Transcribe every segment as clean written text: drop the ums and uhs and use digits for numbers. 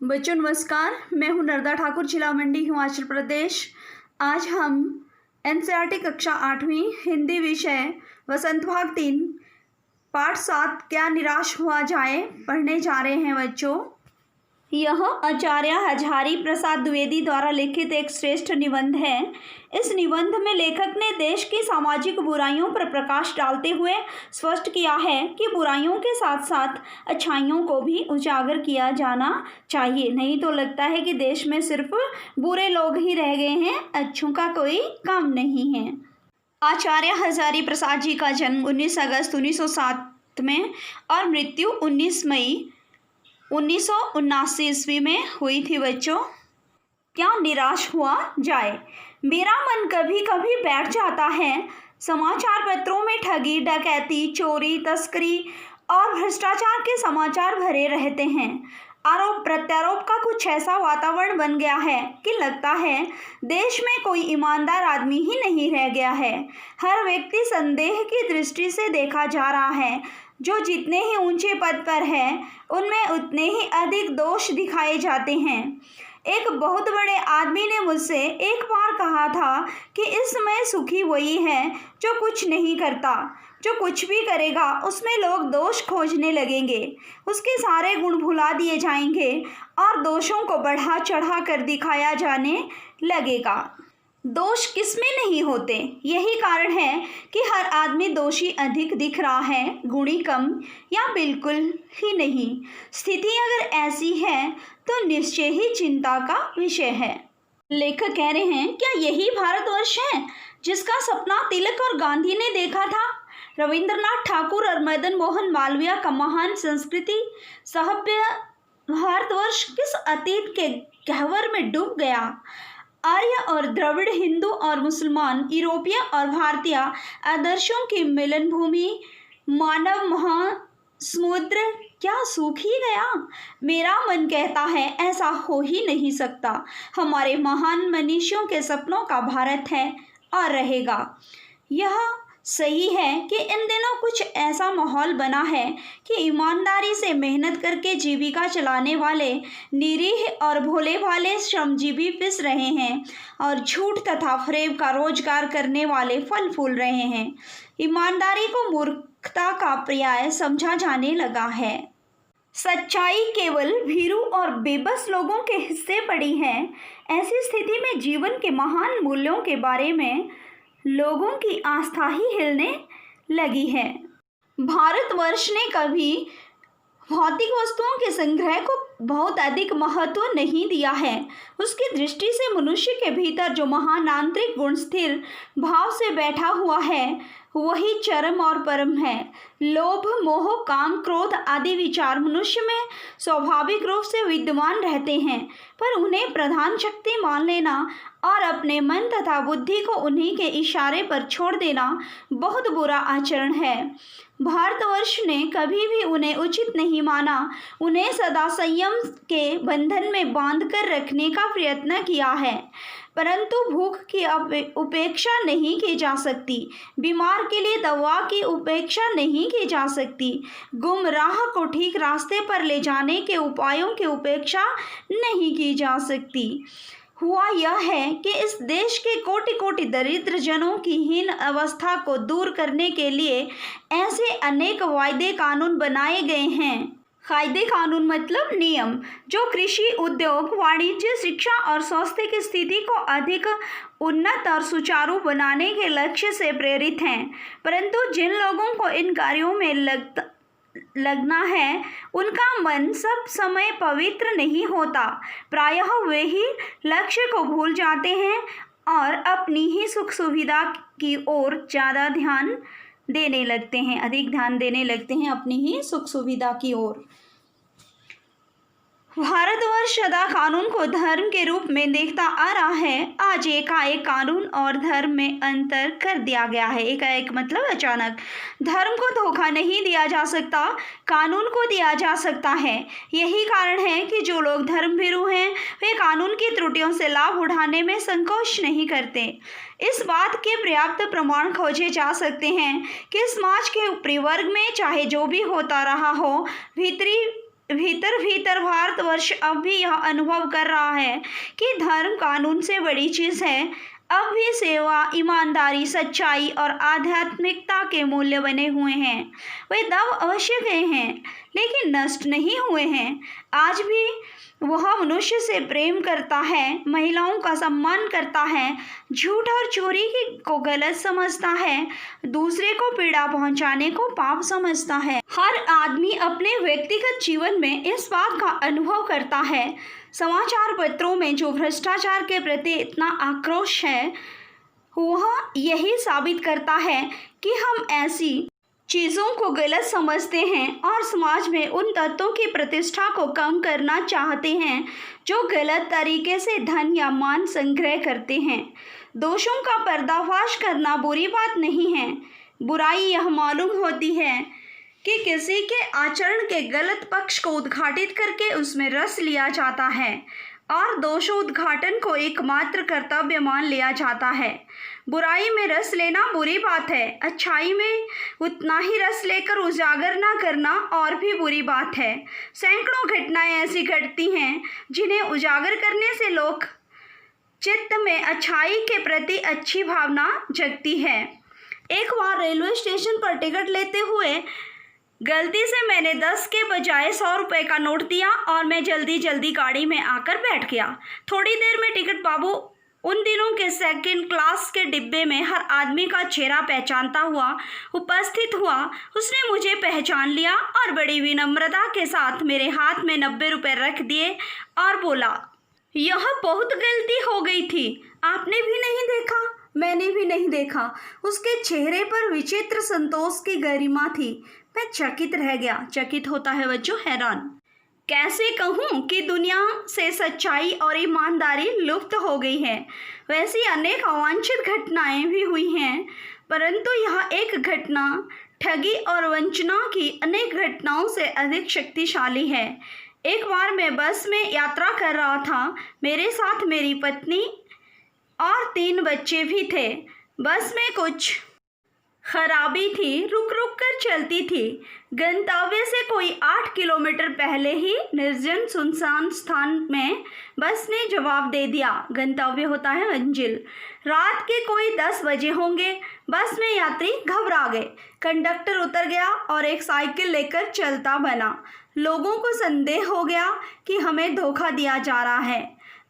बच्चों नमस्कार, मैं हूं नर्मदा ठाकुर, जिला मंडी, हिमाचल प्रदेश। आज हम एनसीईआरटी कक्षा 8वीं हिंदी विषय वसंत भाग 3 पाठ 7 क्या निराश हुआ जाए पढ़ने जा रहे हैं बच्चों। यह आचार्य हजारी प्रसाद द्विवेदी द्वारा लिखित एक श्रेष्ठ निबंध है। इस निबंध में लेखक ने देश की सामाजिक बुराइयों पर प्रकाश डालते हुए स्पष्ट किया है कि बुराइयों के साथ साथ अच्छाइयों को भी उजागर किया जाना चाहिए। नहीं तो लगता है कि देश में सिर्फ बुरे लोग ही रह गए हैं, अच्छों का कोई काम नहीं है। आचार्य हजारी प्रसाद जी का जन्म 19 अगस्त 1907 में और मृत्यु 19 मई 1979 ईस्वी में हुई थी बच्चों। क्या निराश हुआ जाए, मेरा मन कभी कभी बैठ जाता है। समाचार पत्रों में ठगी, डकैती, चोरी, तस्करी और भ्रष्टाचार के समाचार भरे रहते हैं। आरोप प्रत्यारोप का कुछ ऐसा वातावरण बन गया है कि लगता है देश में कोई ईमानदार आदमी ही नहीं रह गया है। हर व्यक्ति संदेह की दृष्टि से देखा जा रहा है। जो जितने ही ऊंचे पद पर है उनमें उतने ही अधिक दोष दिखाए जाते हैं। एक बहुत बड़े आदमी ने मुझसे एक बार कहा था कि इस समय सुखी वही है जो कुछ नहीं करता, जो कुछ भी करेगा उसमें लोग दोष खोजने लगेंगे, उसके सारे गुण भुला दिए जाएंगे और दोषों को बढ़ा चढ़ा कर दिखाया जाने लगेगा। दोष किसमें नहीं होते, यही कारण है कि हर आदमी दोषी अधिक दिख रहा है, गुणी कम या बिल्कुल ही नहीं। स्थिति अगर ऐसी है तो निश्चय ही चिंता का विषय है। लेखक कह रहे हैं, क्या यही भारतवर्ष है जिसका सपना तिलक और गांधी ने देखा था? रविंद्रनाथ ठाकुर और मदन मोहन मालवीय का महान संस्कृति सभ्य भारतवर्ष किस अतीत के गह्वर में डूब गया। आर्य और द्रविड़, हिंदू और मुसलमान, यूरोपीय और भारतीय आदर्शों की मिलन भूमि मानव महासमुद्र क्या सूख ही गया? मेरा मन कहता है ऐसा हो ही नहीं सकता। हमारे महान मनीषियों के सपनों का भारत है और रहेगा। यह सही है कि इन दिनों कुछ ऐसा माहौल बना है कि ईमानदारी से मेहनत करके जीविका चलाने वाले निरीह और भोले भाले श्रमजीवी पिस रहे हैं और झूठ तथा फरेब का रोजगार करने वाले फल फूल रहे हैं। ईमानदारी को मूर्खता का पर्याय समझा जाने लगा है। सच्चाई केवल भीरू और बेबस लोगों के हिस्से पड़ी है। ऐसी स्थिति में जीवन के महान मूल्यों के बारे में लोगों की आस्था ही हिलने लगी है। भारतवर्ष ने कभी भौतिक वस्तुओं के संग्रह को बहुत अधिक महत्व नहीं दिया है। उसकी दृष्टि से मनुष्य के भीतर जो महान आंतरिक गुण स्थिर भाव से बैठा हुआ है वही चरम और परम है। लोभ, मोह, काम, क्रोध आदि विचार मनुष्य में स्वाभाविक रूप से विद्यमान रहते हैं, पर उन्हें प्रधान शक्ति मान लेना और अपने मन तथा बुद्धि को उन्हीं के इशारे पर छोड़ देना बहुत बुरा आचरण है। भारतवर्ष ने कभी भी उन्हें उचित नहीं माना। उन्हें सदा संयम के बंधन में बांध कर रखने का प्रयत्न किया है, परंतु भूख की उपेक्षा नहीं की जा सकती, बीमार के लिए दवा की उपेक्षा नहीं की जा सकती, गुमराह को ठीक रास्ते पर ले जाने के उपायों की उपेक्षा नहीं की जा सकती। हुआ यह है कि इस देश के कोटि कोटि दरिद्र जनों की हीन अवस्था को दूर करने के लिए ऐसे अनेक वायदे कानून बनाए गए हैं। कायदे कानून मतलब नियम, जो कृषि, उद्योग, वाणिज्य, शिक्षा और स्वास्थ्य की स्थिति को अधिक उन्नत और सुचारू बनाने के लक्ष्य से प्रेरित हैं। परंतु जिन लोगों को इन कार्यों में लगना है उनका मन सब समय पवित्र नहीं होता। प्रायः वे ही लक्ष्य को भूल जाते हैं और अपनी ही सुख सुविधा की ओर ज़्यादा ध्यान देने लगते हैं, अधिक ध्यान देने लगते हैं अपनी ही सुख सुविधा की ओर। भारतवर्ष सदा कानून को धर्म के रूप में देखता आ रहा है। आज एकाएक कानून और धर्म में अंतर कर दिया गया है। एकाएक मतलब अचानक। धर्म को धोखा नहीं दिया जा सकता, कानून को दिया जा सकता है। यही कारण है कि जो लोग धर्मभीरू हैं वे कानून की त्रुटियों से लाभ उठाने में संकोच नहीं करते। इस बात के पर्याप्त प्रमाण खोजे जा सकते हैं कि समाज के ऊपरी वर्ग में चाहे जो भी होता रहा हो, भीतरी भीतर भीतर भारतवर्ष अब भी यह अनुभव कर रहा है कि धर्म कानून से बड़ी चीज़ है। अब भी सेवा, ईमानदारी, सच्चाई और आध्यात्मिकता के मूल्य बने हुए हैं। वे दब अवश्य गए हैं, लेकिन नष्ट नहीं हुए हैं। आज भी वह मनुष्य से प्रेम करता है, महिलाओं का सम्मान करता है, झूठ और चोरी को गलत समझता है, दूसरे को पीड़ा पहुंचाने को पाप समझता है। हर आदमी अपने व्यक्तिगत जीवन में इस बात का अनुभव करता है। समाचार पत्रों में जो भ्रष्टाचार के प्रति इतना आक्रोश है, वह यही साबित करता है कि हम ऐसी चीज़ों को गलत समझते हैं और समाज में उन तत्वों की प्रतिष्ठा को कम करना चाहते हैं जो गलत तरीके से धन या मान संग्रह करते हैं। दोषों का पर्दाफाश करना बुरी बात नहीं है। बुराई यह मालूम होती है कि किसी के आचरण के गलत पक्ष को उद्घाटित करके उसमें रस लिया जाता है और दोषोद्घाटन को एकमात्र कर्तव्य मान लिया जाता है। बुराई में रस लेना बुरी बात है। अच्छाई में उतना ही रस लेकर उजागर ना करना और भी बुरी बात है। सैकड़ों घटनाएं ऐसी घटती हैं जिन्हें उजागर करने से लोग चित्त में अच्छाई के प्रति अच्छी भावना जगती है। एक बार रेलवे स्टेशन पर टिकट लेते हुए गलती से मैंने 10 के बजाय 100 रुपये का नोट दिया और मैं जल्दी जल्दी गाड़ी में आकर बैठ गया। थोड़ी देर में टिकट बाबू उन दिनों के सेकंड क्लास के डिब्बे में हर आदमी का चेहरा पहचानता हुआ उपस्थित हुआ। उसने मुझे पहचान लिया और बड़ी विनम्रता के साथ मेरे हाथ में 90 रुपये रख दिए और बोला, यह बहुत गलती हो गई थी। आपने भी नहीं देखा? मैंने भी नहीं देखा। उसके चेहरे पर विचित्र संतोष की गरिमा थी। मैं चकित रह गया। चकित होता है बच्चों, हैरान। कैसे कहूँ कि दुनिया से सच्चाई और ईमानदारी लुप्त हो गई है। वैसी अनेक अवांछित घटनाएं भी हुई हैं, परंतु यह एक घटना ठगी और वंचना की अनेक घटनाओं से अधिक शक्तिशाली है। एक बार मैं बस में यात्रा कर रहा था। मेरे साथ मेरी पत्नी और 3 बच्चे भी थे। बस में कुछ खराबी थी, रुक रुक कर चलती थी। गंतव्य से कोई 8 किलोमीटर पहले ही निर्जन सुनसान स्थान में बस ने जवाब दे दिया। गंतव्य होता है मंजिल। रात के कोई 10 बजे होंगे। बस में यात्री घबरा गए। कंडक्टर उतर गया और एक साइकिल लेकर चलता बना। लोगों को संदेह हो गया कि हमें धोखा दिया जा रहा है।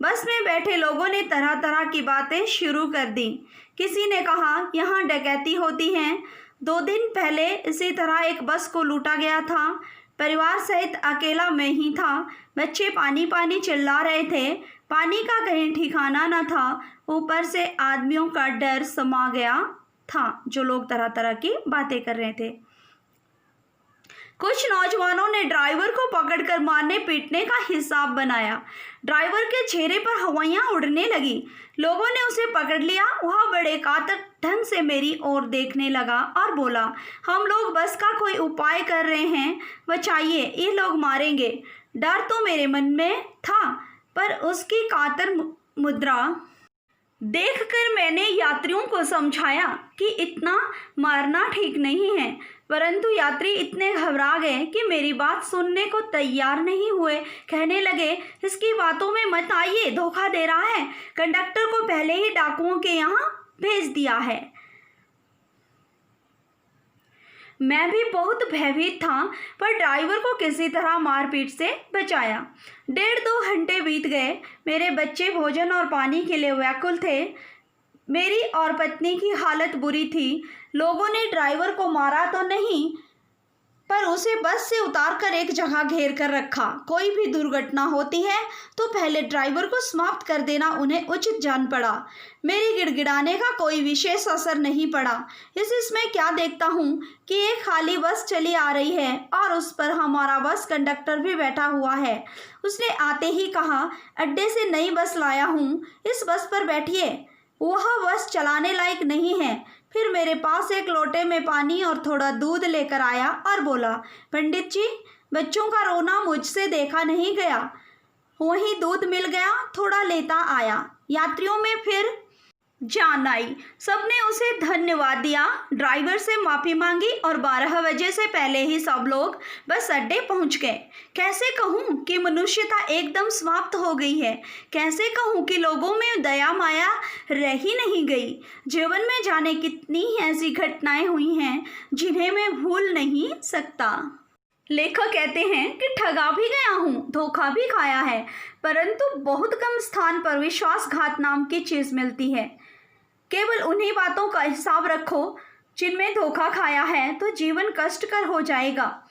बस में बैठे लोगों ने तरह तरह की बातें शुरू कर दी। किसी ने कहा, यहाँ डकैती होती है। 2 दिन पहले इसी तरह एक बस को लूटा गया था। परिवार सहित अकेला मैं ही था। बच्चे पानी पानी चिल्ला रहे थे। पानी का कहीं ठिकाना न था। ऊपर से आदमियों का डर समा गया था, जो लोग तरह तरह की बातें कर रहे थे। कुछ नौजवानों ने ड्राइवर को पकड़कर मारने पीटने का हिसाब बनाया। ड्राइवर के चेहरे पर हवाइयाँ उड़ने लगी। लोगों ने उसे पकड़ लिया। वह बड़े कातर ढंग से मेरी ओर देखने लगा और बोला, हम लोग बस का कोई उपाय कर रहे हैं, बचाइए, ये लोग मारेंगे। डर तो मेरे मन में था, पर उसकी कातर मुद्रा देखकर मैंने यात्रियों को समझाया कि इतना मारना ठीक नहीं है, परंतु यात्री इतने घबरा गए कि मेरी बात सुनने को तैयार नहीं हुए। कहने लगे, इसकी बातों में मत आइए, धोखा दे रहा है। कंडक्टर को पहले ही डाकुओं के यहाँ भेज दिया है। मैं भी बहुत भयभीत था, पर ड्राइवर को किसी तरह मारपीट से बचाया। 1.5-2 घंटे बीत गए। मेरे बच्चे भोजन और पानी के लिए व्याकुल थे। मेरी और पत्नी की हालत बुरी थी। लोगों ने ड्राइवर को मारा तो नहीं, पर उसे बस से उतारकर एक जगह घेर कर रखा। कोई भी दुर्घटना होती है तो पहले ड्राइवर को समाप्त कर देना उन्हें उचित जान पड़ा। मेरी गिड़गिड़ाने का कोई विशेष असर नहीं पड़ा। इसमें क्या देखता हूँ कि एक खाली बस चली आ रही है और उस पर हमारा बस कंडक्टर भी बैठा हुआ है। उसने आते ही कहा, अड्डे से नई बस लाया हूँ, इस बस पर बैठिए। वह बस चलाने लायक नहीं है। फिर मेरे पास एक लोटे में पानी और थोड़ा दूध लेकर आया और बोला, पंडित जी, बच्चों का रोना मुझसे देखा नहीं गया। वहीं दूध मिल गया, थोड़ा लेता आया। यात्रियों में फिर जान आई। सबने उसे धन्यवाद दिया, ड्राइवर से माफ़ी मांगी और 12 बजे से पहले ही सब लोग बस अड्डे पहुंच गए। कैसे कहूं कि मनुष्यता एकदम समाप्त हो गई है। कैसे कहूं कि लोगों में दया माया रह ही नहीं गई। जीवन में जाने कितनी ऐसी घटनाएं हुई हैं जिन्हें मैं भूल नहीं सकता। लेखक कहते हैं कि ठगा भी गया हूँ, धोखा भी खाया है, परंतु बहुत कम स्थान पर विश्वासघात नाम की चीज़ मिलती है। केवल उन्हीं बातों का हिसाब रखो जिनमें धोखा खाया है, तो जीवन कष्टकर हो जाएगा।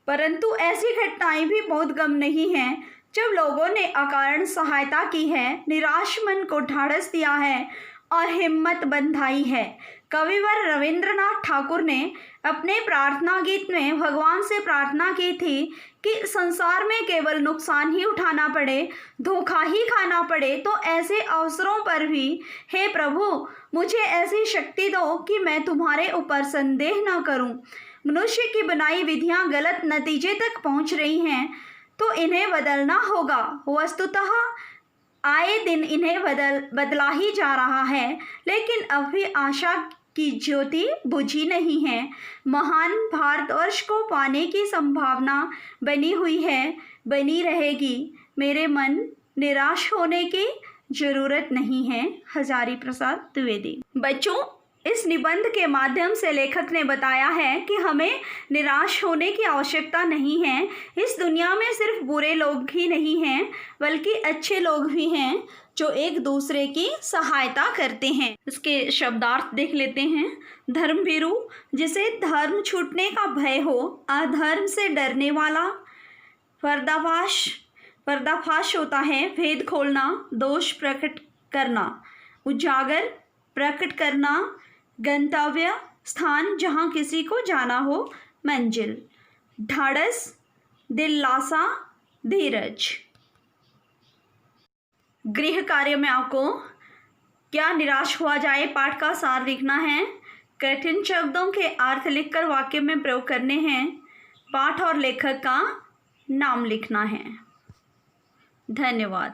परंतु ऐसी घटनाएं भी बहुत कम नहीं हैं जब लोगों ने अकारण सहायता की है, निराश मन को ढाढ़स दिया है और हिम्मत बंधाई है। कविवर रविंद्रनाथ ठाकुर ने अपने प्रार्थना गीत में भगवान से प्रार्थना की थी कि संसार में केवल नुकसान ही उठाना पड़े, धोखा ही खाना पड़े, तो ऐसे अवसरों पर भी हे प्रभु मुझे ऐसी शक्ति दो कि मैं तुम्हारे ऊपर संदेह न करूं। मनुष्य की बनाई विधियां गलत नतीजे तक पहुंच रही हैं, तो इन्हें बदलना होगा। वस्तुतः आए दिन इन्हें बदला ही जा रहा है, लेकिन अभी आशा की ज्योति बुझी नहीं है। महान भारतवर्ष को पाने की संभावना बनी हुई है, बनी रहेगी। मेरे मन निराश होने की जरूरत नहीं है। हजारी प्रसाद द्विवेदी। बच्चों, इस निबंध के माध्यम से लेखक ने बताया है कि हमें निराश होने की आवश्यकता नहीं है। इस दुनिया में सिर्फ बुरे लोग ही नहीं हैं, बल्कि अच्छे लोग भी हैं जो एक दूसरे की सहायता करते हैं। इसके शब्दार्थ देख लेते हैं। धर्मभीरु, जिसे धर्म छूटने का भय हो, अधर्म से डरने वाला। पर्दाफाश होता है भेद खोलना, दोष प्रकट करना। उजागर, प्रकट करना। गंतव्य, स्थान जहाँ किसी को जाना हो, मंजिल। ढाढ़स, दिलासा, धीरज। गृह कार्य में आपको क्या निराश हुआ जाए पाठ का सार लिखना है। कठिन शब्दों के अर्थ लिखकर वाक्य में प्रयोग करने हैं। पाठ और लेखक का नाम लिखना है। धन्यवाद।